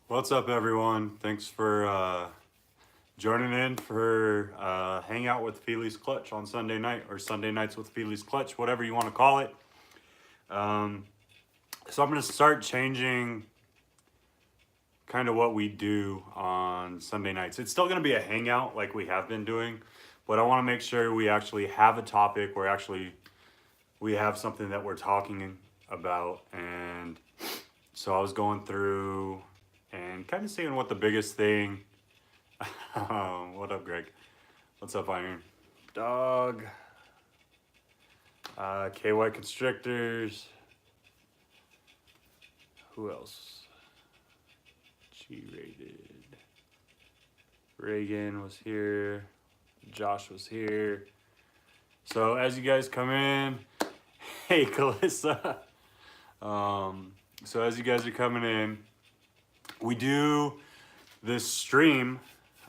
What's up, everyone? Thanks for joining in for Hangout with Fealys Clutch on Sunday night, or Sunday nights with Fealys Clutch, whatever you want to call it. So I'm going to start changing kind of what we do on Sunday nights. It's still going to be a hangout like we have been doing, but I want to make sure we actually have a topic. We have something that we're talking about, and so I was going through and kind of seeing what the biggest thing. What up, Greg? What's up, Iron? Dog. KY Constrictors. Who else? G-rated. Reagan was here. Josh was here. So as you guys come in, hey, Calissa. So as you guys are coming in, we do this stream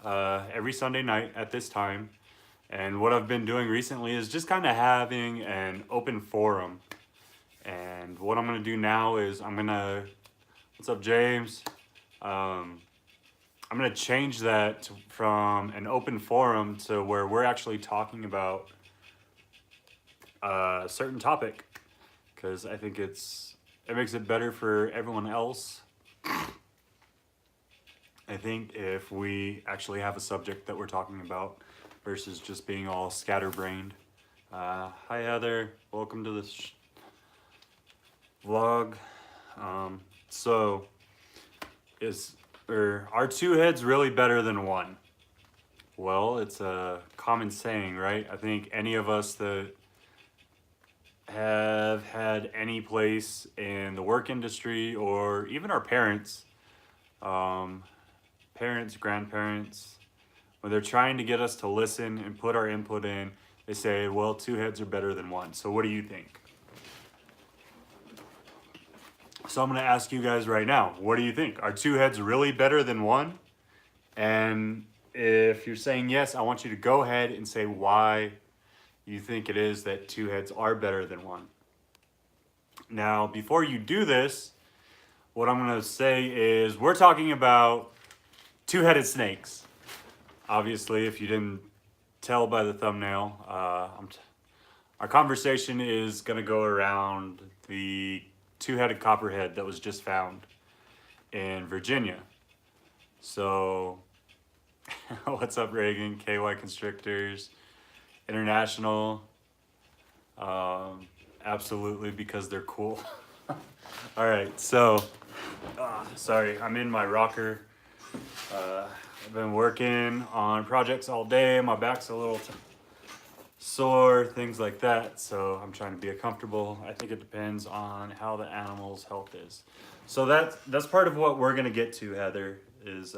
every Sunday night at this time. And what I've been doing recently is just kind of having an open forum. And what I'm going to do now is what's up, James? I'm going to change that from an open forum to where we're actually talking about a certain topic. Because I think it makes it better for everyone else. I think if we actually have a subject that we're talking about versus just being all scatterbrained. Hi, Heather. Welcome to this vlog. Are two heads really better than one? Well, it's a common saying, right? I think any of us that have had any place in the work industry, or even our parents, grandparents, when they're trying to get us to listen and put our input in, they say, well, two heads are better than one. So what do you think? So I'm going to ask you guys right now, what do you think? Are two heads really better than one? And if you're saying yes, I want you to go ahead and say why you think it is that two heads are better than one. Now, before you do this, what I'm going to say is we're talking about two-headed snakes. Obviously, if you didn't tell by the thumbnail, our conversation is going to go around the two-headed copperhead that was just found in Virginia. So, what's up, Reagan? KY Constrictors, International. Absolutely, because they're cool. All right, so, sorry, I'm in my rocker. I've been working on projects all day. My back's a little sore, things like that. So I'm trying to be comfortable. I think it depends on how the animal's health is. So that's part of what we're gonna get to, Heather, is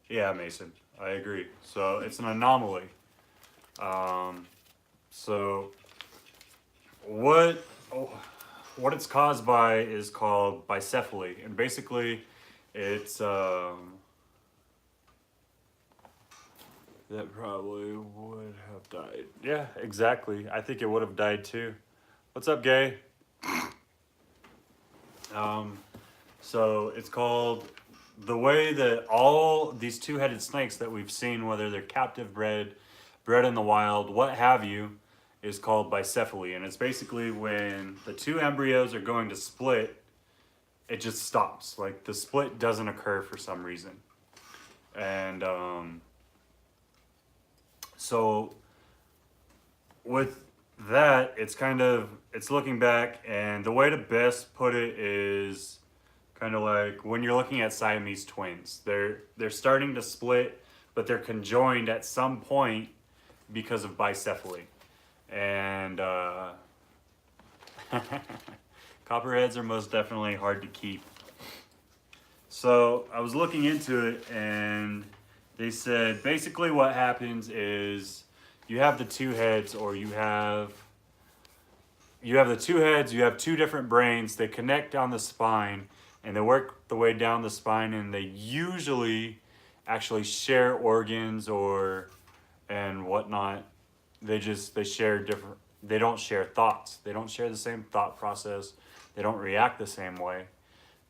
yeah, Mason, I agree. So it's an anomaly. So what it's caused by is called bicephaly, and basically it's that probably would have died. Yeah, exactly. I think it would have died too. What's up, Gay? So it's called, the way that all these two-headed snakes that we've seen, whether they're captive bred in the wild, what have you, is called bicephaly. And it's basically when the two embryos are going to split, it just stops. Like the split doesn't occur for some reason. And so with that, it's looking back, and the way to best put it is kind of like when you're looking at Siamese twins. They're starting to split, but they're conjoined at some point because of bicephaly. And copperheads are most definitely hard to keep. So I was looking into it, and they said basically what happens is you have the two heads, or you have the two heads, you have two different brains, they connect down the spine, and they work the way down the spine, and they usually actually share organs and whatnot. They share different, they don't share thoughts. They don't share the same thought process. They don't react the same way.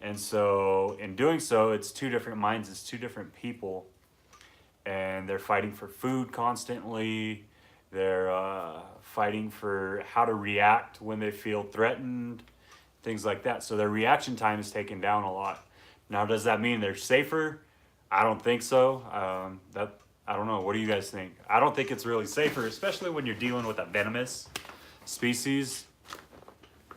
And so in doing so, it's two different minds, it's two different people. And they're fighting for food constantly. They're fighting for how to react when they feel threatened, things like that. So their reaction time is taken down a lot. Now, does that mean they're safer? I don't think so. I don't know. What do you guys think? I don't think it's really safer, especially when you're dealing with a venomous species,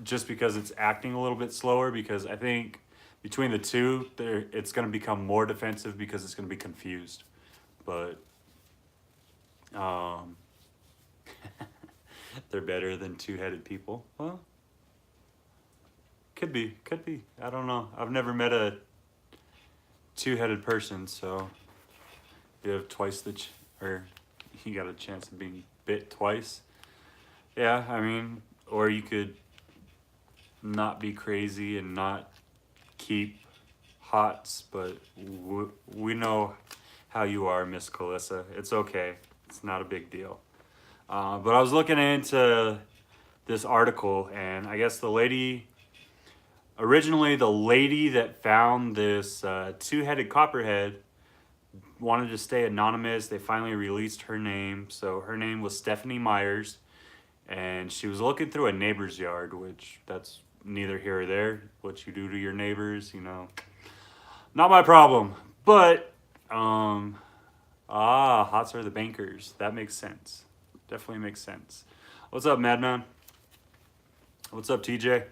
just because it's acting a little bit slower. Because I think between the two, it's going to become more defensive because it's going to be confused. But they're better than two-headed people. Well, could be. I don't know. I've never met a two-headed person, so you have twice the or you got a chance of being bit twice. Yeah, I mean, or you could not be crazy and not keep hots, but we know how you are, Miss Calissa. It's okay. It's not a big deal. But I was looking into this article, and I guess originally the lady that found this two-headed copperhead wanted to stay anonymous. They finally released her name. So her name was Stephanie Myers, and she was looking through a neighbor's yard, which that's neither here or there. What you do to your neighbors, not my problem. But hots are the bankers. That makes sense. Definitely makes sense. What's up, Madman? What's up, TJ?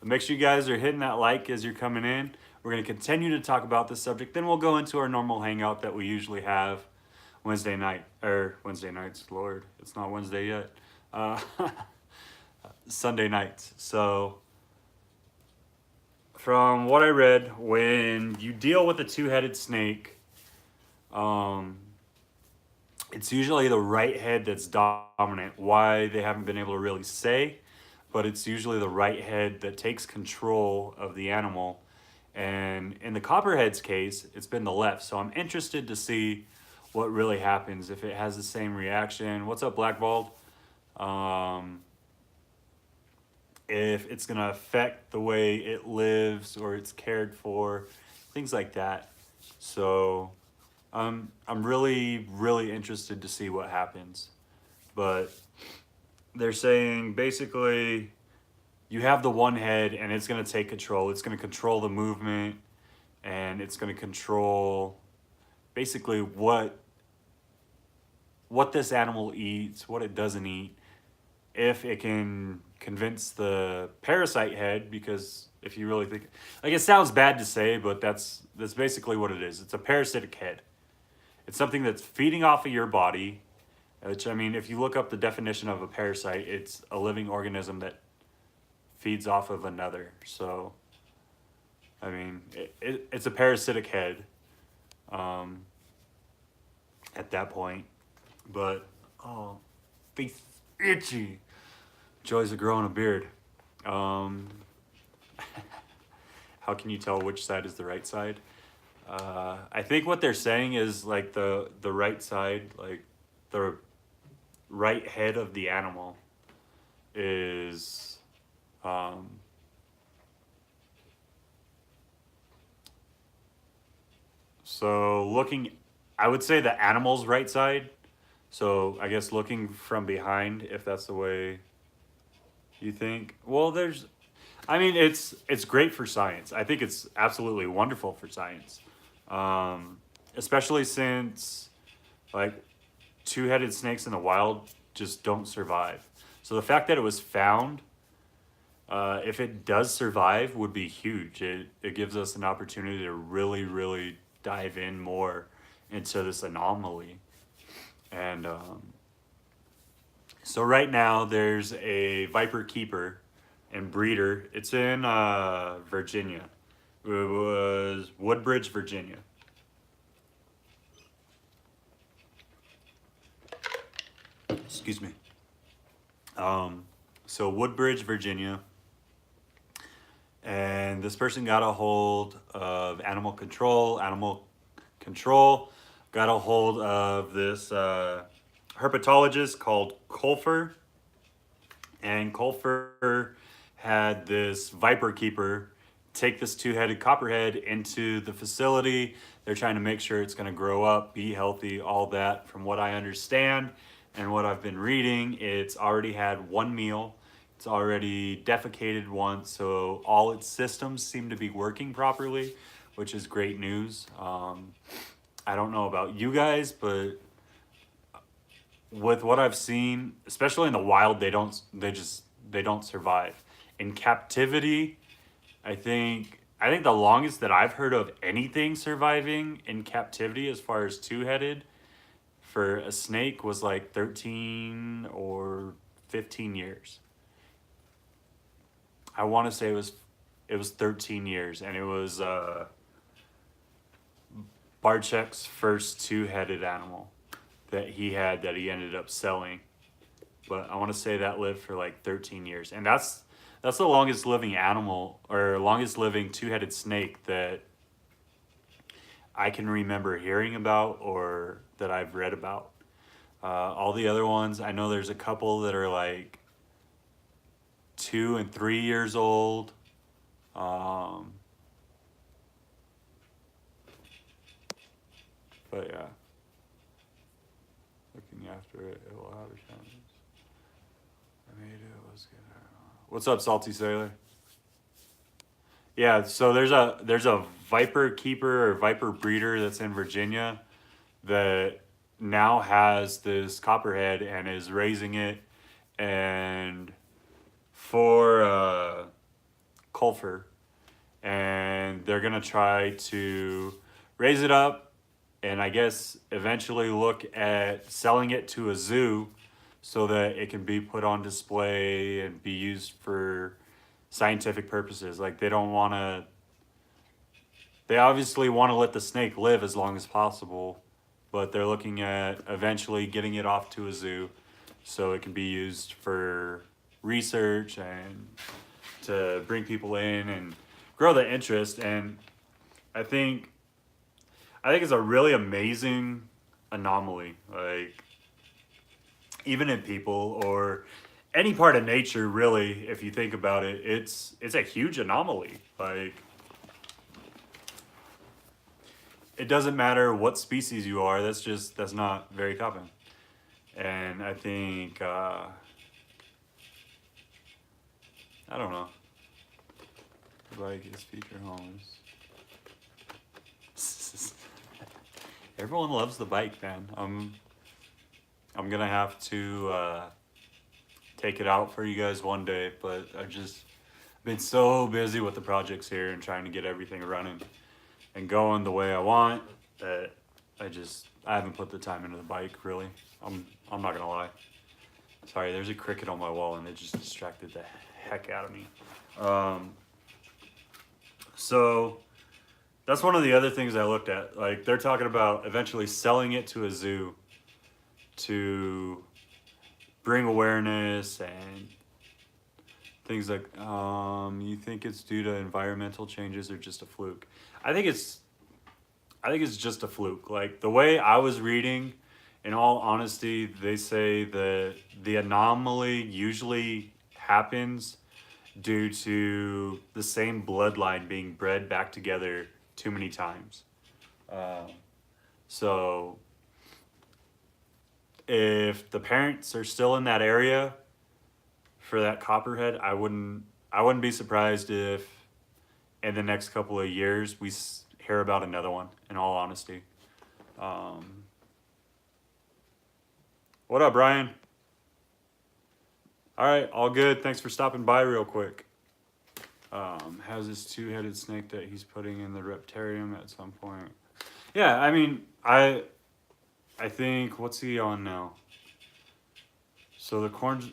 Make sure you guys are hitting that like as you're coming in. We're going to continue to talk about this subject. Then we'll go into our normal hangout that we usually have Wednesday nights. Lord, it's not Wednesday yet. Sunday nights. So from what I read, when you deal with a two-headed snake, it's usually the right head that's dominant. Why, they haven't been able to really say, but it's usually the right head that takes control of the animal. And in the copperhead's case, it's been the left. So I'm interested to see what really happens, if it has the same reaction. What's up, Blackballed? If it's going to affect the way it lives or it's cared for, things like that. So I'm really, really interested to see what happens. But they're saying basically you have the one head and it's going to take control. It's going to control the movement, and it's going to control basically what this animal eats, what it doesn't eat. If it can convince the parasite head, because if you really think, like, it sounds bad to say, but that's basically what it is. It's a parasitic head. It's something that's feeding off of your body, which, I mean, if you look up the definition of a parasite, it's a living organism that feeds off of another. So, I mean, it's a parasitic head at that point. But, face itchy. Joys of growing a beard. How can you tell which side is the right side? I think what they're saying is like the right side, like the right head of the animal is so looking, I would say the animal's right side. So I guess looking from behind, if that's the way you think. Well, it's great for science. I think it's absolutely wonderful for science. Especially since, like, two-headed snakes in the wild just don't survive. So the fact that it was found, if it does survive, would be huge. It gives us an opportunity to really, really dive in more into this anomaly. And so right now there's a viper keeper and breeder. It's in Virginia. It was Woodbridge, Virginia. Excuse me. So Woodbridge, Virginia. And this person got a hold of animal control. Animal control got a hold of this herpetologist called Colfer. And Colfer had this viper keeper take this two-headed copperhead into the facility. They're trying to make sure it's going to grow up, be healthy, all that. From what I understand and what I've been reading, it's already had one meal. It's already defecated once, so all its systems seem to be working properly, which is great news. I don't know about you guys, but with what I've seen, especially in the wild, they don't survive. In captivity, I think the longest that I've heard of anything surviving in captivity as far as two-headed for a snake was like 13 or 15 years. I want to say it was 13 years, and it was Barczyk's first two-headed animal that he had that he ended up selling. But I want to say that lived for like 13 years, and that's the longest living animal or longest living two-headed snake that I can remember hearing about or that I've read about. All the other ones, I know there's a couple that are like 2 and 3 years old. But yeah, looking after it, it will have a chance. I made it. Let's get her. What's up, Salty Sailor? Yeah, so there's a viper keeper or viper breeder that's in Virginia that now has this copperhead and is raising it, and for Culfer, and they're gonna try to raise it up, and I guess eventually look at selling it to a zoo so that it can be put on display and be used for scientific purposes. Like they obviously want to let the snake live as long as possible, but they're looking at eventually getting it off to a zoo so it can be used for research and to bring people in and grow the interest. And I think it's a really amazing anomaly. Like even in people or any part of nature, really, if you think about it, it's a huge anomaly. Like it doesn't matter what species you are. That's not very common. And I think I don't know. Like his feature homes. Everyone loves the bike, man. I'm gonna have to take it out for you guys one day, but I've just been so busy with the projects here and trying to get everything running and going the way I want that I haven't put the time into the bike really. I'm not gonna lie. Sorry, there's a cricket on my wall and it just distracted the heck out of me. So that's one of the other things I looked at. Like they're talking about eventually selling it to a zoo to bring awareness and things like, you think it's due to environmental changes or just a fluke? I think it's just a fluke. Like the way I was reading, in all honesty, they say that the anomaly usually happens due to the same bloodline being bred back together too many times. So if the parents are still in that area for that copperhead, I wouldn't be surprised if in the next couple of years we hear about another one, in all honesty. What up, Brian? All right, all good. Thanks for stopping by real quick. Has this two-headed snake that he's putting in the reptarium at some point. Yeah, I mean, I think, what's he on now? So the corn's,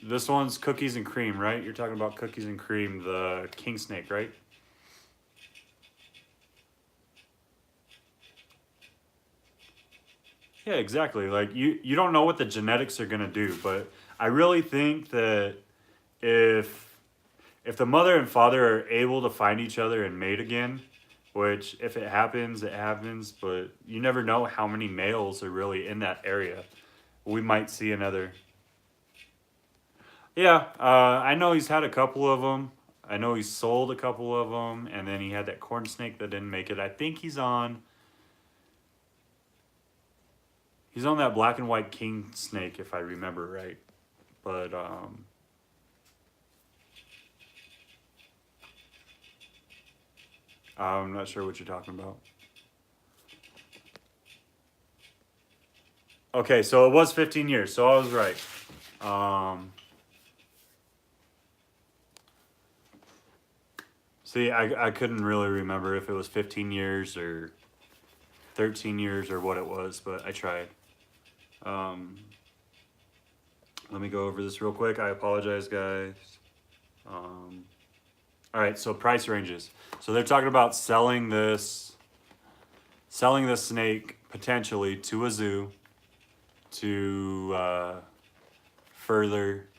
this one's cookies and cream, right? You're talking about cookies and cream, the king snake, right? Yeah, exactly. Like you don't know what the genetics are gonna do, but I really think that if the mother and father are able to find each other and mate again, which if it happens, it happens, but you never know how many males are really in that area. We might see another. Yeah, I know he's had a couple of them. I know he sold a couple of them, and then he had that corn snake that didn't make it. I think he's on that black and white king snake, if I remember right. But I'm not sure what you're talking about. Okay, so it was 15 years, so I was right. See, I couldn't really remember if it was 15 years or 13 years or what it was, but I tried. Let me go over this real quick. I apologize, guys. All right, so price ranges. So they're talking about selling this snake potentially to a zoo to further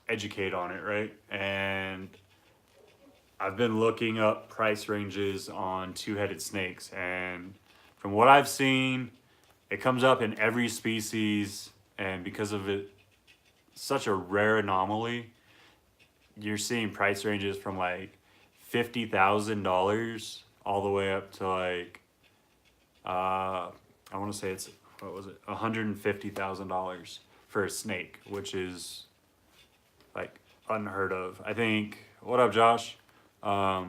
educate on it, right? And I've been looking up price ranges on two-headed snakes, and from what I've seen, it comes up in every species, and because of it, such a rare anomaly, you're seeing price ranges from like $50,000 all the way up to like I want to say it's what was it, $150,000 for a snake, which is like unheard of. I think. What up, Josh? I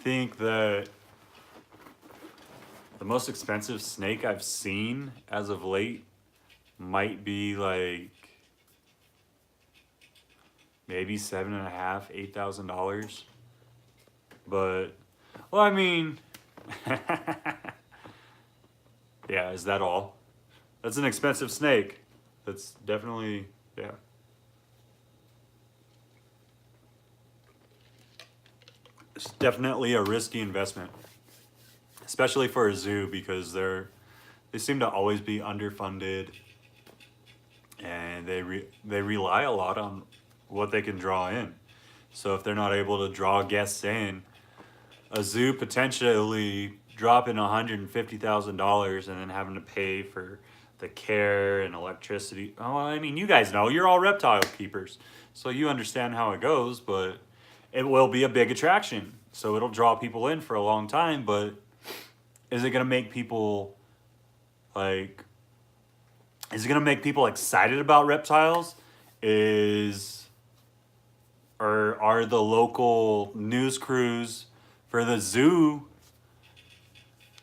think that the most expensive snake I've seen as of late might be like maybe $7,500, $8,000. But well, I mean, yeah, is that all? That's an expensive snake. That's definitely, yeah. It's definitely a risky investment, especially for a zoo because they seem to always be underfunded, and they rely a lot on what they can draw in. So if they're not able to draw guests in, a zoo potentially dropping $150,000 and then having to pay for the care and electricity. Oh, I mean, you guys know you're all reptile keepers, so you understand how it goes. But it will be a big attraction, so it'll draw people in for a long time. But is it gonna make people like? Is it gonna make people excited about reptiles? Is or are the local news crews for the zoo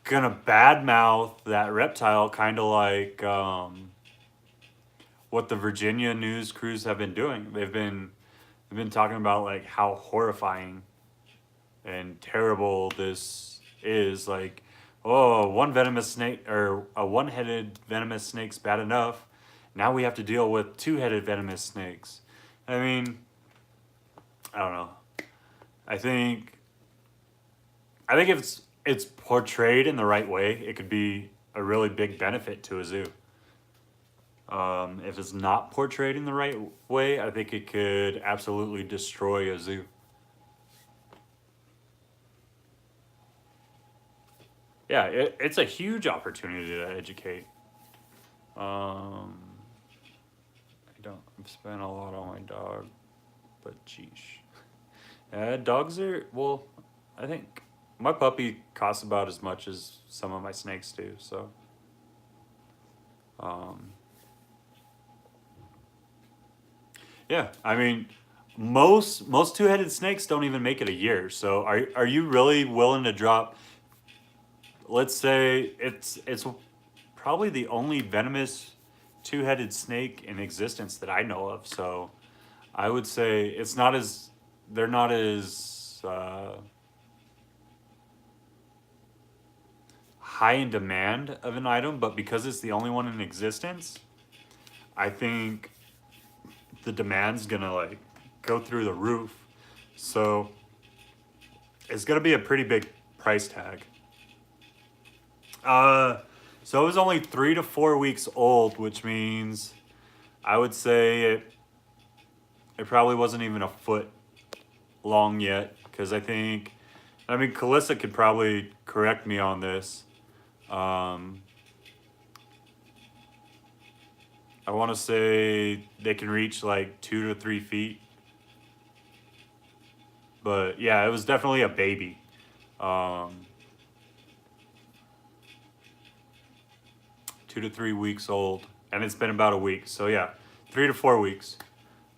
gonna badmouth that reptile, kind of like what the Virginia news crews have been doing? They've been talking about like how horrifying and terrible this is. Like, oh, one venomous snake or a one-headed venomous snake's bad enough. Now we have to deal with two-headed venomous snakes. I mean, I don't know. I think if it's portrayed in the right way, it could be a really big benefit to a zoo. If it's not portrayed in the right way, I think it could absolutely destroy a zoo. Yeah, it's a huge opportunity to educate. I don't spend a lot on my dog, but geesh. Dogs are, well, I think my puppy costs about as much as some of my snakes do, so. Um, yeah, I mean, most two-headed snakes don't even make it a year. So are you really willing to drop? Let's say it's probably the only venomous two-headed snake in existence that I know of. So I would say they're not as high in demand of an item, but because it's the only one in existence, I think the demand's gonna like go through the roof. So it's gonna be a pretty big price tag. So it was only 3 to 4 weeks old, which means I would say it probably wasn't even a foot long yet. Because I mean, Calissa could probably correct me on this. I want to say they can reach like 2 to 3 feet. But yeah, it was definitely a baby. Um, 2 to 3 weeks old, and it's been about a week. So yeah, 3 to 4 weeks.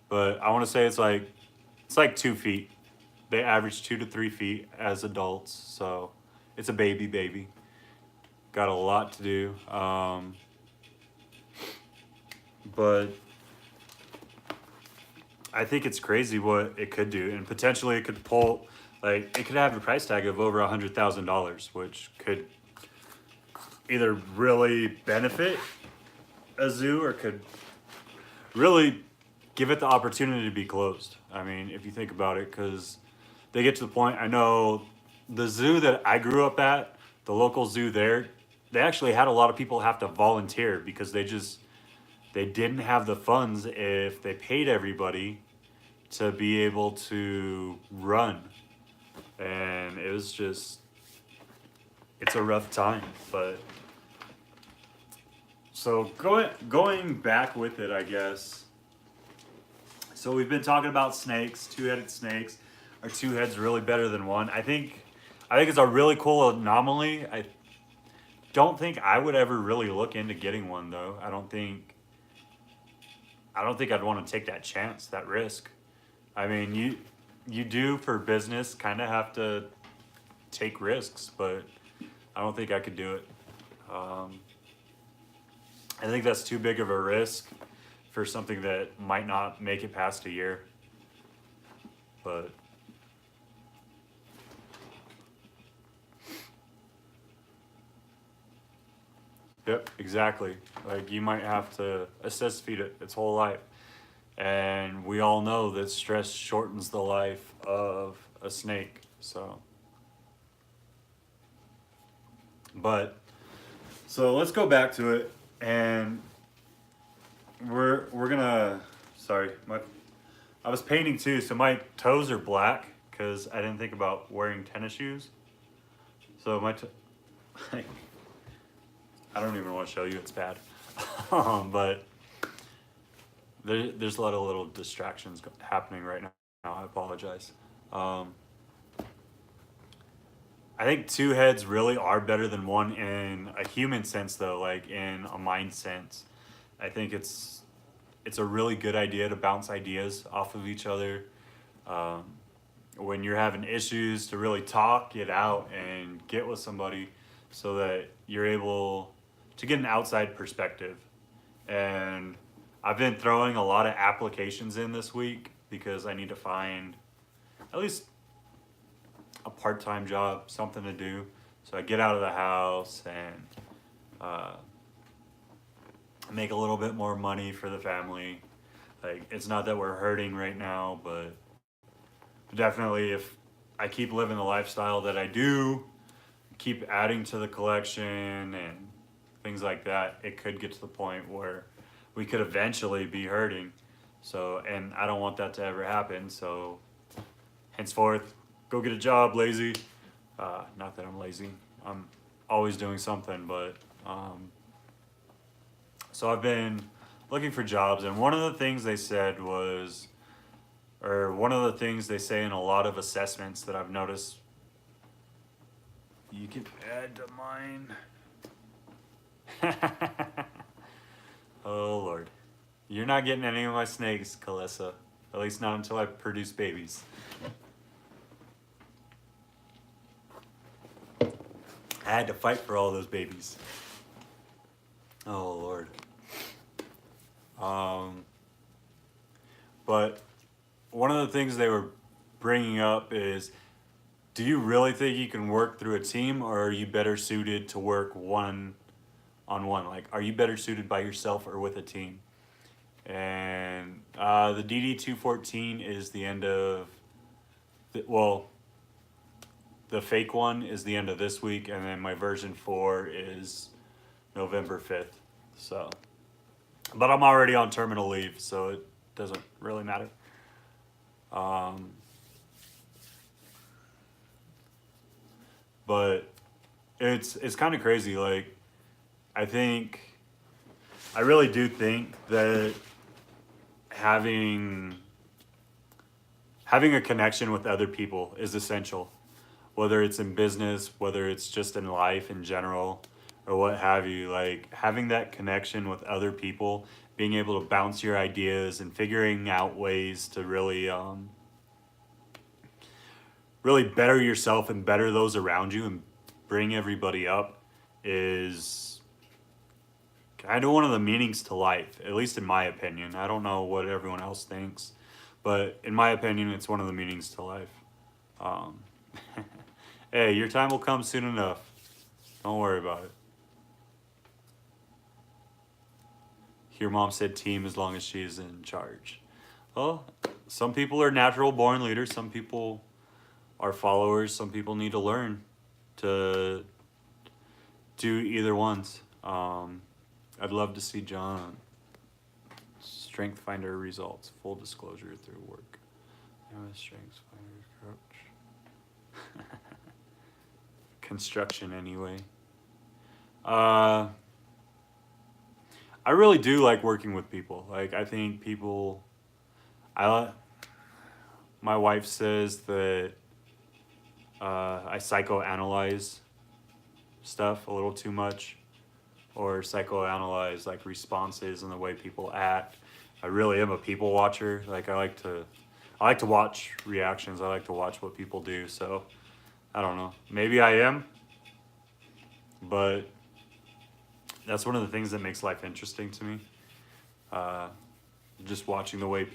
But I want to say it's like 2 feet. They average 2 to 3 feet as adults, so it's a baby. Got a lot to do, but I think it's crazy what it could do, and potentially it could pull, like it could have a price tag of over $100,000, which could either really benefit a zoo or could really give it the opportunity to be closed. I mean, if you think about it, because they get to the point. I know the zoo that I grew up at, the local zoo there, they actually had a lot of people have to volunteer because they didn't have the funds if they paid everybody to be able to run. And it was just it's a rough time, but so going back with it, I guess. So we've been talking about snakes, two-headed snakes. Are two heads really better than one? I think it's a really cool anomaly. I don't think I would ever really look into getting one though. I don't think I'd want to take that chance, that risk. I mean, you do for business kind of have to take risks, but I don't think I could do it. Um, I think that's too big of a risk for something that might not make it past a year. But yep, exactly. Like you might have to assess feed it its whole life. And we all know that stress shortens the life of a snake. So, but so let's go back to it, and we're gonna. Sorry, my I was painting too, so my toes are black because I didn't think about wearing tennis shoes. So I don't even want to show you. It's bad, but there's a lot of little distractions happening right now. I apologize. Um, I think two heads really are better than one in a human sense, though, like in a mind sense. I think it's a really good idea to bounce ideas off of each other. Um, when you're having issues, to really talk it out and get with somebody so that you're able to get an outside perspective. And I've been throwing a lot of applications in this week because I need to find at least a part-time job, something to do. So I get out of the house and uh, make a little bit more money for the family. Like it's not that we're hurting right now, but definitely if I keep living the lifestyle that I do, keep adding to the collection and things like that, it could get to the point where we could eventually be hurting. So, and I don't want that to ever happen. So, henceforth, go get a job, lazy. Not that I'm lazy. I'm always doing something, but so I've been looking for jobs, and one of the things they said was, or one of the things they say in a lot of assessments that I've noticed, you can add to mine. Oh Lord, you're not getting any of my snakes, Calissa. At least not until I produce babies. I had to fight for all those babies. Oh Lord. But one of the things they were bringing up is, do you really think you can work through a team, or are you better suited to work one on one? Like, are you better suited by yourself or with a team? And the DD214 is the end of, the fake one is the end of this week, and then my version 4 is November 5th. So, but I'm already on terminal leave, so it doesn't really matter. But it's kind of crazy. Like, I think I really do think that having a connection with other people is essential, whether it's in business, whether it's just in life in general, or what have you. Like having that connection with other people, being able to bounce your ideas and figuring out ways to really better yourself and better those around you and bring everybody up is kind of one of the meanings to life, at least in my opinion. I don't know what everyone else thinks, but in my opinion, it's one of the meanings to life. Um, hey, your time will come soon enough. Don't worry about it. Your mom said team as long as she is in charge. Well, some people are natural born leaders. Some people are followers. Some people need to learn to do either ones. I'd love to see John Strength Finder results. Full disclosure through work. Strength Finder coach. Construction anyway. I really do like working with people. Like I think people. My wife says that I psychoanalyze stuff a little too much, or psychoanalyze like responses and the way people act. I really am a people watcher. Like I like to watch reactions. I like to watch what people do. So I don't know. Maybe I am, but that's one of the things that makes life interesting to me. Just watching the way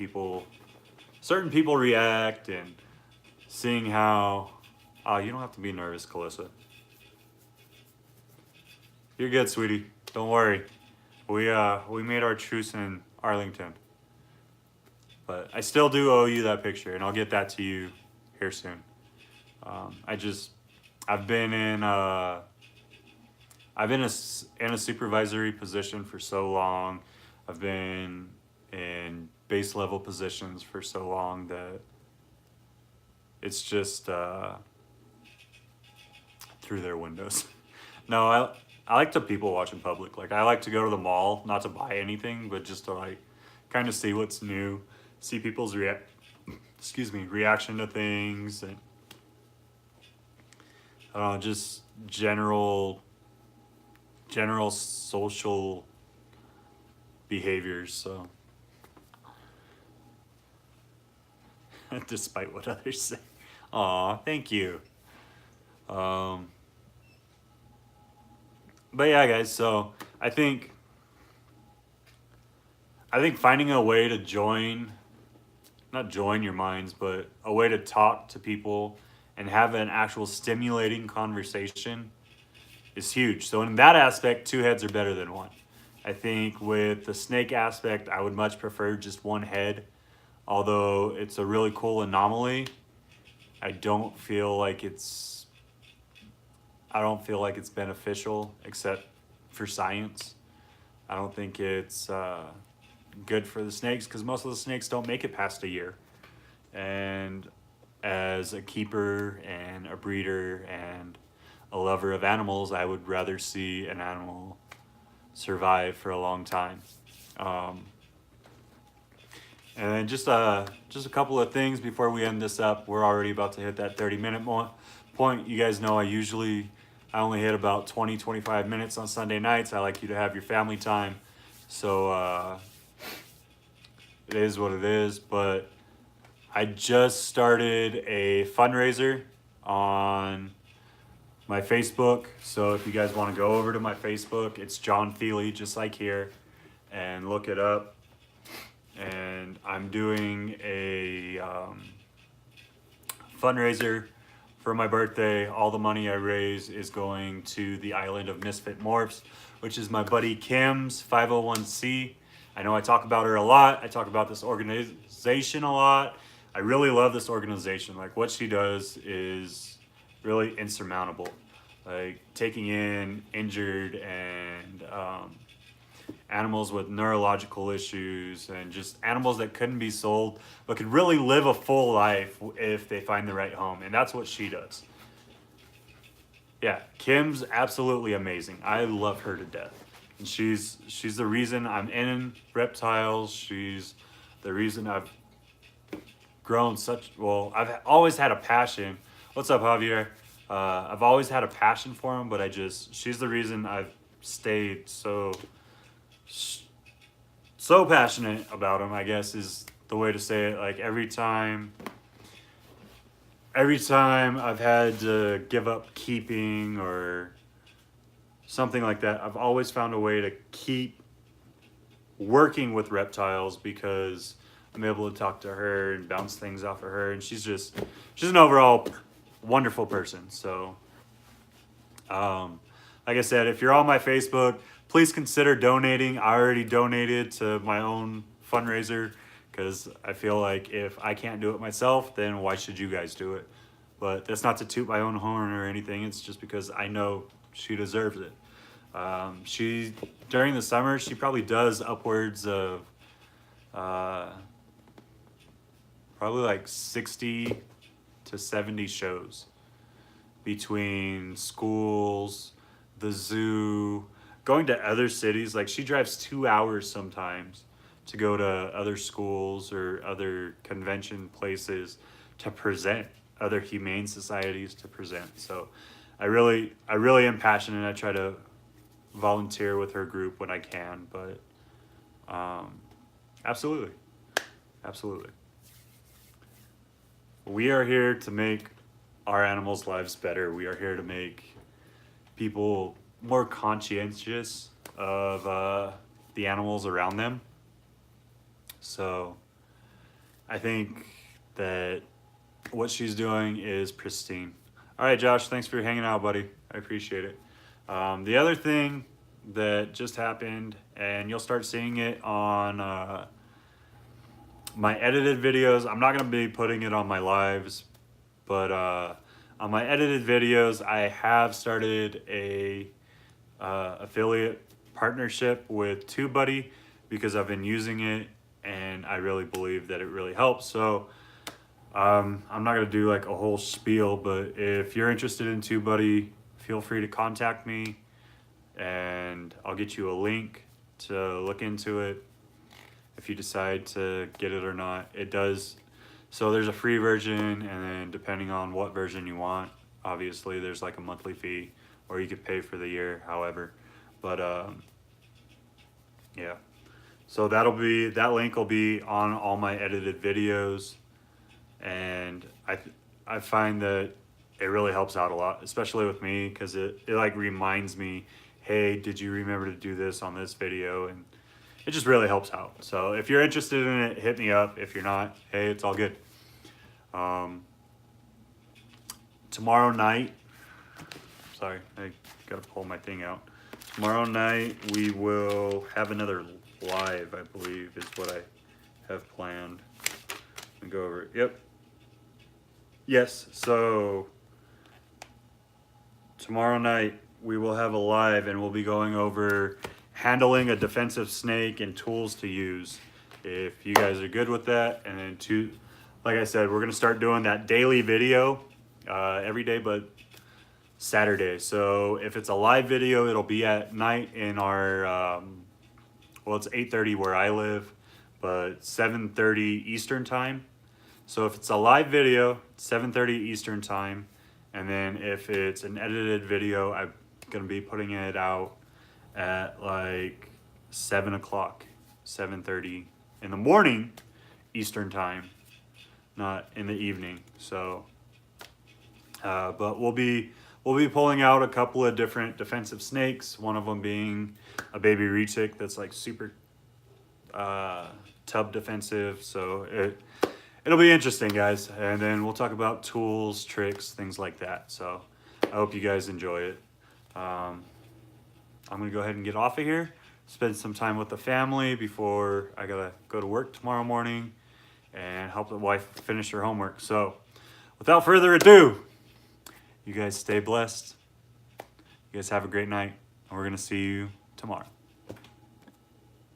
certain people react and seeing how. You don't have to be nervous, Calissa. You're good, sweetie. Don't worry. We made our truce in Arlington, but I still do owe you that picture, and I'll get that to you here soon. I've been in in a supervisory position for so long. I've been in base level positions for so long that it's just through their windows. No, I like to people watch in public. Like I like to go to the mall, not to buy anything, but just to like kind of see what's new, see people's reaction to things, and just general social behaviors. So despite what others say. Aw, thank you. But yeah, guys, so I think finding a way to not join your minds, but a way to talk to people and have an actual stimulating conversation is huge. So in that aspect, two heads are better than one. I think with the snake aspect, I would much prefer just one head. Although it's a really cool anomaly, I don't feel like it's beneficial except for science. I don't think it's good for the snakes because most of the snakes don't make it past a year. And as a keeper and a breeder and a lover of animals, I would rather see an animal survive for a long time. And then just a couple of things before we end this up. We're already about to hit that 30-minute point. You guys know I only hit about 20-25 minutes on Sunday nights. I like you to have your family time. So it is what it is. But I just started a fundraiser on my Facebook. So if you guys want to go over to my Facebook, it's John Fealy, just like here, and look it up. And I'm doing a fundraiser for my birthday. All the money I raise is going to the Island of Misfit Morphs, which is my buddy Kim's 501c. I know I talk about her a lot. I talk about this organization a lot. I really love this organization. Like what she does is really insurmountable. Like taking in injured and animals with neurological issues and just animals that couldn't be sold but could really live a full life if they find the right home. And that's what she does. Yeah, Kim's absolutely amazing. I love her to death. And she's the reason I'm in reptiles. She's the reason I've grown I've always had a passion. What's up, Javier? I've always had a passion for him, but she's the reason I've stayed so passionate about him, I guess is the way to say it. Like every time I've had to give up keeping or something like that, I've always found a way to keep working with reptiles because I'm able to talk to her and bounce things off of her, and she's an overall wonderful person. So like I said, if you're on my Facebook, please consider donating. I already donated to my own fundraiser because I feel like if I can't do it myself, then why should you guys do it? But that's not to toot my own horn or anything. It's just because I know she deserves it. During the summer, she probably does upwards of probably like 60 to 70 shows between schools, the zoo, going to other cities. Like she drives 2 hours sometimes to go to other schools or other convention places to present, other humane societies to present. So I really am passionate. I try to volunteer with her group when I can, but absolutely. We are here to make our animals' lives better. We are here to make people more conscientious of the animals around them. So I think that what she's doing is pristine. All right, Josh, thanks for hanging out, buddy. I appreciate it. The other thing that just happened, and you'll start seeing it on my edited videos. I'm not going to be putting it on my lives, but on my edited videos, I have started a affiliate partnership with TubeBuddy because I've been using it and I really believe that it really helps. So I'm not going to do like a whole spiel, but if you're interested in TubeBuddy, feel free to contact me and I'll get you a link to look into it if you decide to get it or not. It does. So there's a free version, and then depending on what version you want, obviously there's like a monthly fee, or you could pay for the year, however. But yeah. So that link will be on all my edited videos, and I find that it really helps out a lot, especially with me, because it like reminds me, hey, did you remember to do this on this video? And it just really helps out. So if you're interested in it, hit me up. If you're not, hey, it's all good. Tomorrow night, sorry, I gotta pull my thing out. Tomorrow night we will have another live, I believe is what I have planned. Let me go over it. Yep. Yes, so tomorrow night we will have a live and we'll be going over handling a defensive snake and tools to use. If you guys are good with that, and then like I said, we're gonna start doing that daily video every day but Saturday. So if it's a live video, it'll be at night in our well, it's 8:30 where I live, but 7:30 Eastern time. So if it's a live video, 7:30 Eastern time, and then if it's an edited video, I'm gonna be putting it out at like 7 o'clock, 7:30 in the morning Eastern time, not in the evening. So but we'll be pulling out a couple of different defensive snakes, one of them being a baby retic that's like super tub defensive. So it'll be interesting, guys. And then we'll talk about tools, tricks, things like that. So I hope you guys enjoy it. I'm gonna go ahead and get off of here, spend some time with the family before I gotta go to work tomorrow morning and help the wife finish her homework. So without further ado, you guys stay blessed. You guys have a great night, and we're gonna see you tomorrow.